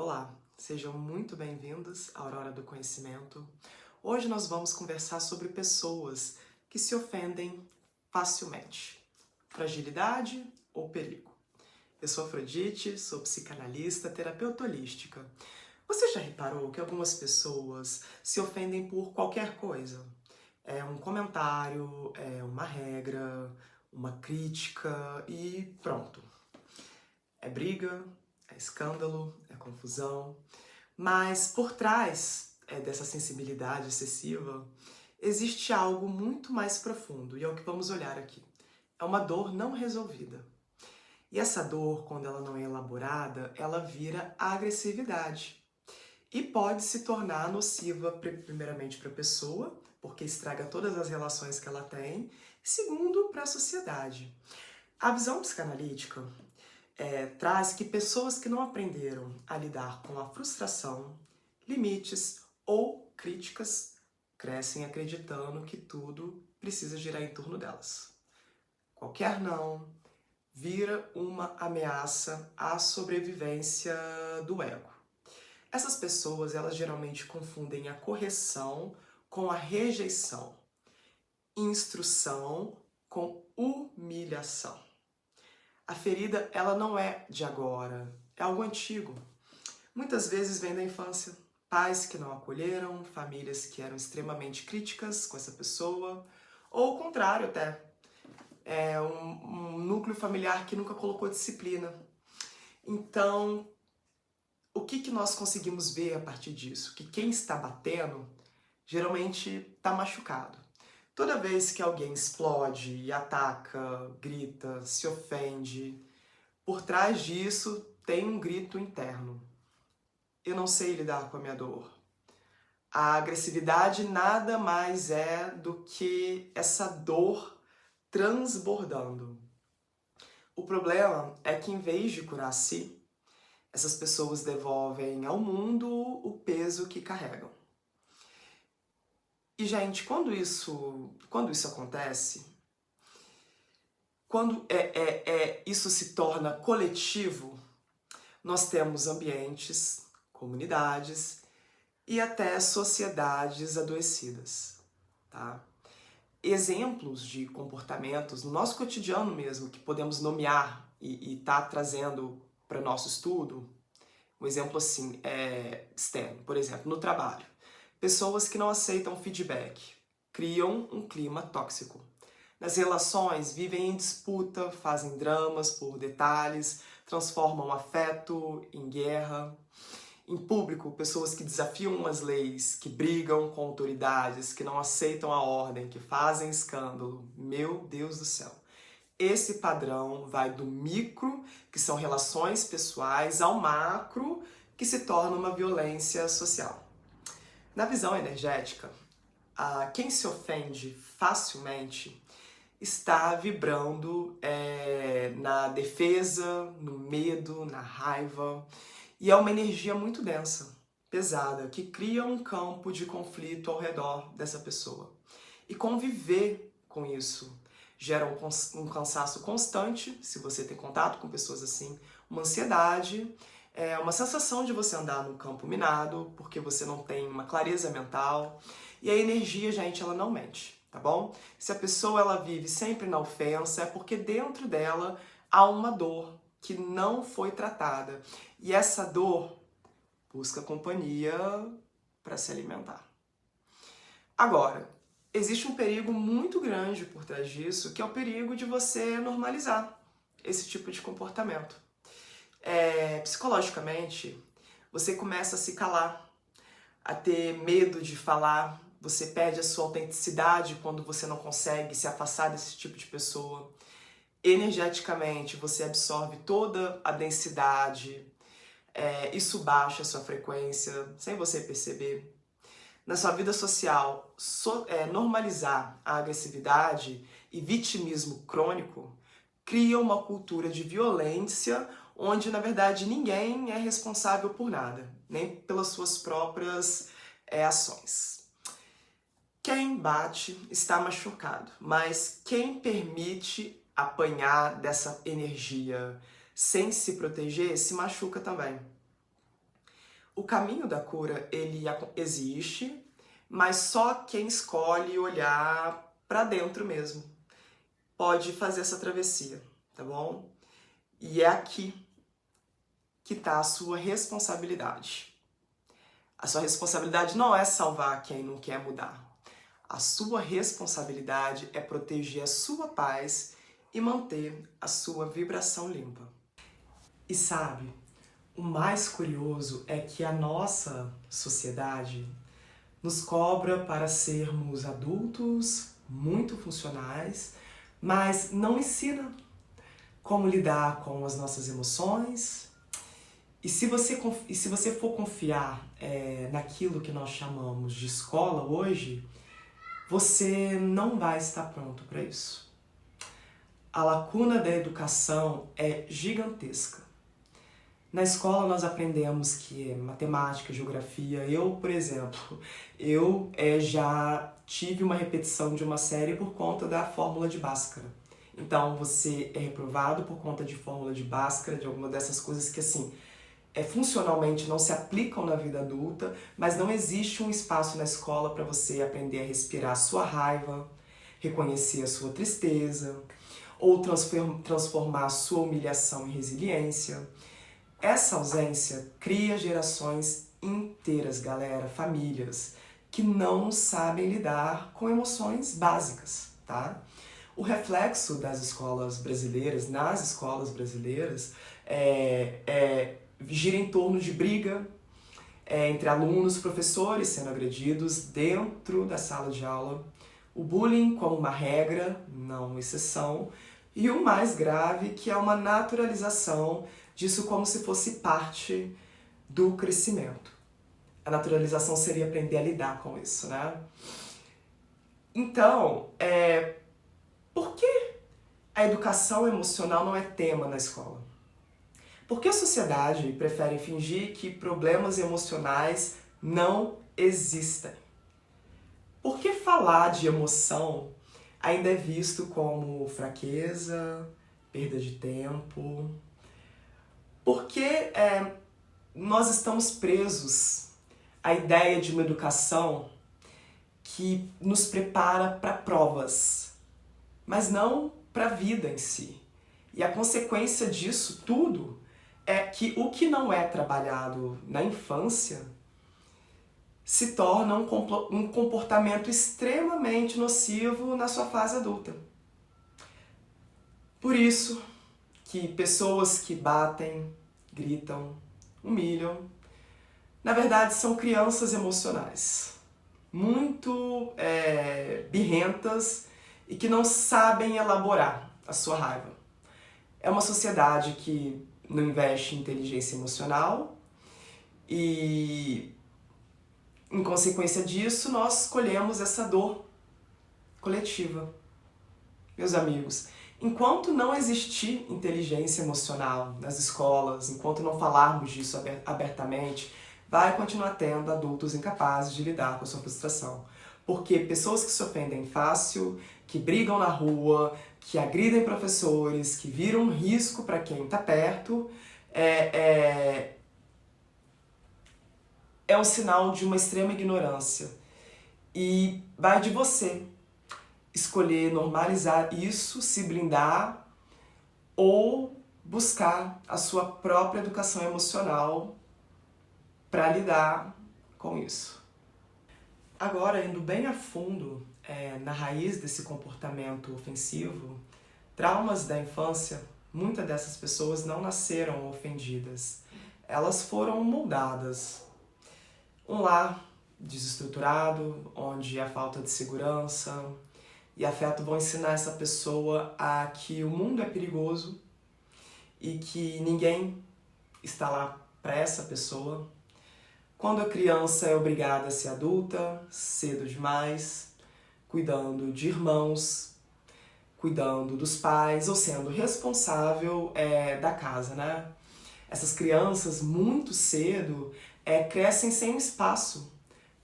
Olá, sejam muito bem-vindos à Aurora do Conhecimento. Hoje nós vamos conversar sobre pessoas que se ofendem facilmente. Fragilidade ou perigo? Eu sou Afrodite, sou psicanalista, terapeuta holística. Você já reparou que algumas pessoas se ofendem por qualquer coisa? É um comentário, é uma regra, uma crítica e pronto. É briga, é escândalo, é confusão. Mas por trás dessa sensibilidade excessiva, existe algo muito mais profundo, e é o que vamos olhar aqui. É uma dor não resolvida. E essa dor, quando ela não é elaborada, ela vira agressividade. E pode se tornar nociva, primeiramente para a pessoa, porque estraga todas as relações que ela tem, e segundo, para a sociedade. A visão psicanalítica traz que pessoas que não aprenderam a lidar com a frustração, limites ou críticas crescem acreditando que tudo precisa girar em torno delas. Qualquer não vira uma ameaça à sobrevivência do ego. Essas pessoas, elas geralmente confundem a correção com a rejeição, instrução com humilhação. A ferida, ela não é de agora, é algo antigo. Muitas vezes vem da infância. Pais que não acolheram, famílias que eram extremamente críticas com essa pessoa, ou o contrário até. Um núcleo familiar que nunca colocou disciplina. Então, o que nós conseguimos ver a partir disso? Que quem está batendo, geralmente está machucado. Toda vez que alguém explode, ataca, grita, se ofende, por trás disso tem um grito interno. Eu não sei lidar com a minha dor. A agressividade nada mais é do que essa dor transbordando. O problema é que, em vez de curar a si, essas pessoas devolvem ao mundo o peso que carregam. E, gente, quando isso acontece, quando isso se torna coletivo, nós temos ambientes, comunidades e até sociedades adoecidas, tá? Exemplos de comportamentos no nosso cotidiano mesmo, que podemos nomear e tá trazendo para nosso estudo, um exemplo assim, externo, por exemplo, no trabalho. Pessoas que não aceitam feedback, criam um clima tóxico. Nas relações, vivem em disputa, fazem dramas por detalhes, transformam afeto em guerra. Em público, pessoas que desafiam as leis, que brigam com autoridades, que não aceitam a ordem, que fazem escândalo. Meu Deus do céu! Esse padrão vai do micro, que são relações pessoais, ao macro, que se torna uma violência social. Na visão energética, quem se ofende facilmente está vibrando na defesa, no medo, na raiva, e é uma energia muito densa, pesada, que cria um campo de conflito ao redor dessa pessoa. E conviver com isso gera um cansaço constante, se você tem contato com pessoas assim, uma ansiedade, uma sensação de você andar num campo minado, porque você não tem uma clareza mental. E a energia, gente, ela não mente, tá bom? Se a pessoa ela vive sempre na ofensa, é porque dentro dela há uma dor que não foi tratada. E essa dor busca companhia para se alimentar. Agora, existe um perigo muito grande por trás disso, que é o perigo de você normalizar esse tipo de comportamento. Psicologicamente, você começa a se calar, a ter medo de falar, você perde a sua autenticidade quando você não consegue se afastar desse tipo de pessoa. Energeticamente, você absorve toda a densidade, isso baixa a sua frequência, sem você perceber. Na sua vida social, normalizar a agressividade e vitimismo crônico cria uma cultura de violência onde, na verdade, ninguém é responsável por nada, nem pelas suas próprias ações. Quem bate está machucado, mas quem permite apanhar dessa energia sem se proteger se machuca também. O caminho da cura, ele existe, mas só quem escolhe olhar para dentro mesmo pode fazer essa travessia, tá bom? E é aqui que está a sua responsabilidade. A sua responsabilidade não é salvar quem não quer mudar. A sua responsabilidade é proteger a sua paz e manter a sua vibração limpa. E sabe, o mais curioso é que a nossa sociedade nos cobra para sermos adultos muito funcionais, mas não ensina como lidar com as nossas emoções. E se você for confiar naquilo que nós chamamos de escola hoje, você não vai estar pronto para isso. A lacuna da educação é gigantesca. Na escola nós aprendemos que matemática, geografia. Eu, por exemplo, já tive uma repetição de uma série por conta da fórmula de Bhaskara. Então você é reprovado por conta de fórmula de Bhaskara, de alguma dessas coisas que assim, funcionalmente não se aplicam na vida adulta, mas não existe um espaço na escola para você aprender a respirar a sua raiva, reconhecer a sua tristeza, ou transformar a sua humilhação em resiliência. Essa ausência cria gerações inteiras, galera, famílias, que não sabem lidar com emoções básicas, tá? O reflexo das escolas brasileiras, nas escolas brasileiras, gira em torno de briga entre alunos e professores sendo agredidos dentro da sala de aula, o bullying como uma regra, não uma exceção, e o mais grave, que é uma naturalização disso como se fosse parte do crescimento. A naturalização seria aprender a lidar com isso, né? Então, por que a educação emocional não é tema na escola? Por que a sociedade prefere fingir que problemas emocionais não existem? Por que falar de emoção ainda é visto como fraqueza, perda de tempo? Por que nós estamos presos à ideia de uma educação que nos prepara para provas, mas não para a vida em si? E a consequência disso tudo é que o que não é trabalhado na infância se torna um comportamento extremamente nocivo na sua fase adulta. Por isso que pessoas que batem, gritam, humilham, na verdade são crianças emocionais, muito birrentas e que não sabem elaborar a sua raiva. É uma sociedade que não investe em inteligência emocional e, em consequência disso, nós colhemos essa dor coletiva. Meus amigos, enquanto não existir inteligência emocional nas escolas, enquanto não falarmos disso abertamente, vai continuar tendo adultos incapazes de lidar com a sua frustração. Porque pessoas que se ofendem fácil, que brigam na rua, que agridem professores, que viram um risco para quem está perto, é um sinal de uma extrema ignorância. E vai de você escolher normalizar isso, se blindar ou buscar a sua própria educação emocional para lidar com isso. Agora, indo bem a fundo na raiz desse comportamento ofensivo, traumas da infância, muitas dessas pessoas não nasceram ofendidas. Elas foram moldadas. Um lar desestruturado, onde a falta de segurança e afeto vão ensinar essa pessoa a que o mundo é perigoso e que ninguém está lá para essa pessoa. Quando a criança é obrigada a ser adulta, cedo demais, cuidando de irmãos, cuidando dos pais ou sendo responsável da casa, né? Essas crianças, muito cedo, crescem sem um espaço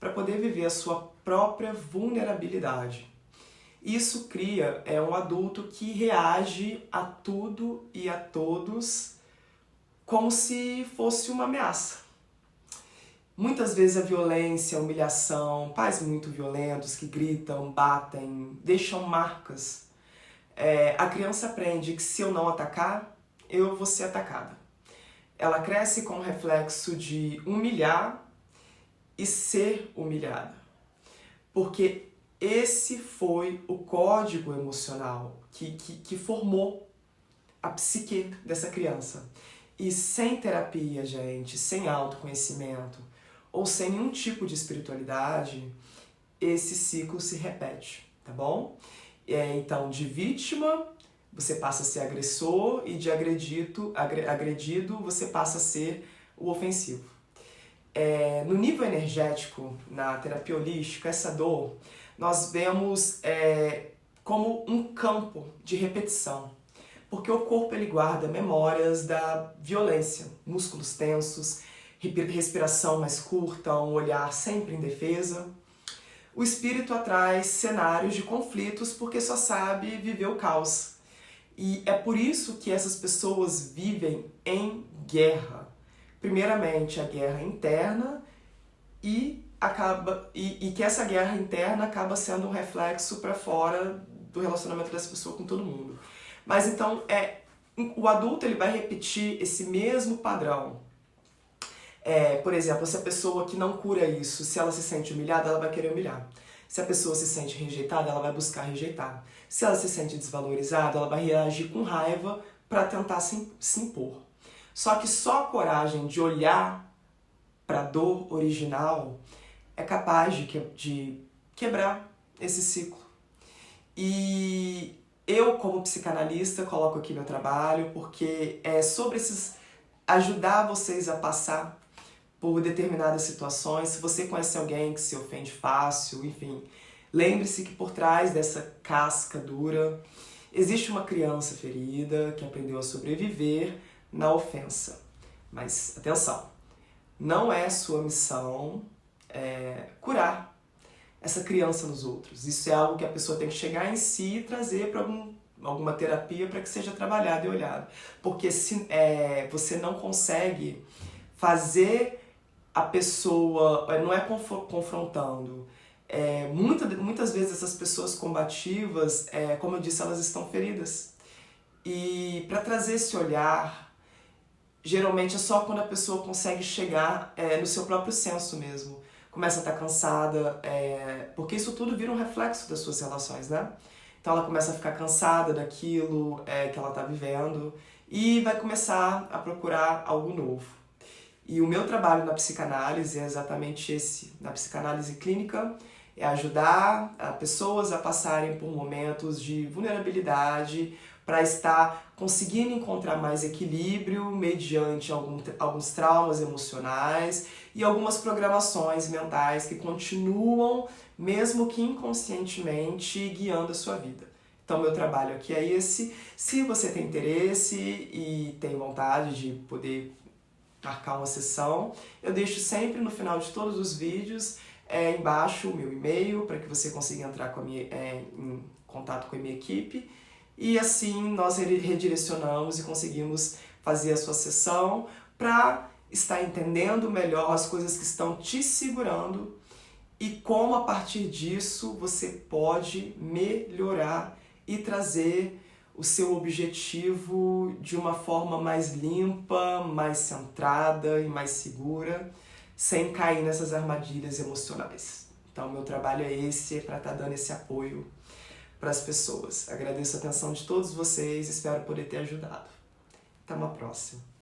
para poder viver a sua própria vulnerabilidade. Isso cria um adulto que reage a tudo e a todos como se fosse uma ameaça. Muitas vezes a violência, a humilhação, pais muito violentos que gritam, batem, deixam marcas. A criança aprende que se eu não atacar, eu vou ser atacada. Ela cresce com o reflexo de humilhar e ser humilhada. Porque esse foi o código emocional que formou a psique dessa criança. E sem terapia, gente, sem autoconhecimento ou sem nenhum tipo de espiritualidade, esse ciclo se repete, tá bom? Então, de vítima, você passa a ser agressor e de agredido você passa a ser o ofensivo. No nível energético, na terapia holística, essa dor, nós vemos como um campo de repetição. Porque o corpo ele guarda memórias da violência, músculos tensos, respiração mais curta, um olhar sempre em defesa. O espírito atrai cenários de conflitos porque só sabe viver o caos. E é por isso que essas pessoas vivem em guerra. Primeiramente, a guerra interna e que essa guerra interna acaba sendo um reflexo para fora do relacionamento dessa pessoa com todo mundo. Mas então, o adulto ele vai repetir esse mesmo padrão. Por exemplo, se a pessoa que não cura isso, se ela se sente humilhada, ela vai querer humilhar. Se a pessoa se sente rejeitada, ela vai buscar rejeitar. Se ela se sente desvalorizada, ela vai reagir com raiva para tentar se impor. Só que só a coragem de olhar para a dor original é capaz de quebrar esse ciclo. E eu, como psicanalista, coloco aqui meu trabalho porque é sobre ajudar vocês a passar por determinadas situações. Se você conhece alguém que se ofende fácil, enfim, lembre-se que por trás dessa casca dura existe uma criança ferida que aprendeu a sobreviver na ofensa. Mas, atenção, não é sua missão curar essa criança nos outros. Isso é algo que a pessoa tem que chegar em si e trazer para alguma terapia para que seja trabalhado e olhado. Porque você não consegue fazer a pessoa, não é confrontando. Muitas vezes essas pessoas combativas, como eu disse, elas estão feridas. E para trazer esse olhar, geralmente é só quando a pessoa consegue chegar no seu próprio senso mesmo. Começa a estar cansada, porque isso tudo vira um reflexo das suas relações, né? Então ela começa a ficar cansada daquilo que ela está vivendo e vai começar a procurar algo novo. E o meu trabalho na psicanálise é exatamente esse. Na psicanálise clínica é ajudar pessoas a passarem por momentos de vulnerabilidade para estar conseguindo encontrar mais equilíbrio mediante alguns traumas emocionais e algumas programações mentais que continuam, mesmo que inconscientemente, guiando a sua vida. Então, meu trabalho aqui é esse. Se você tem interesse e tem vontade de poder marcar uma sessão, eu deixo sempre no final de todos os vídeos embaixo o meu e-mail para que você consiga entrar em contato com a minha equipe e assim nós redirecionamos e conseguimos fazer a sua sessão para estar entendendo melhor as coisas que estão te segurando e como a partir disso você pode melhorar e trazer o seu objetivo de uma forma mais limpa, mais centrada e mais segura, sem cair nessas armadilhas emocionais. Então, meu trabalho é esse, para estar dando esse apoio para as pessoas. Agradeço a atenção de todos vocês, espero poder ter ajudado. Até uma próxima.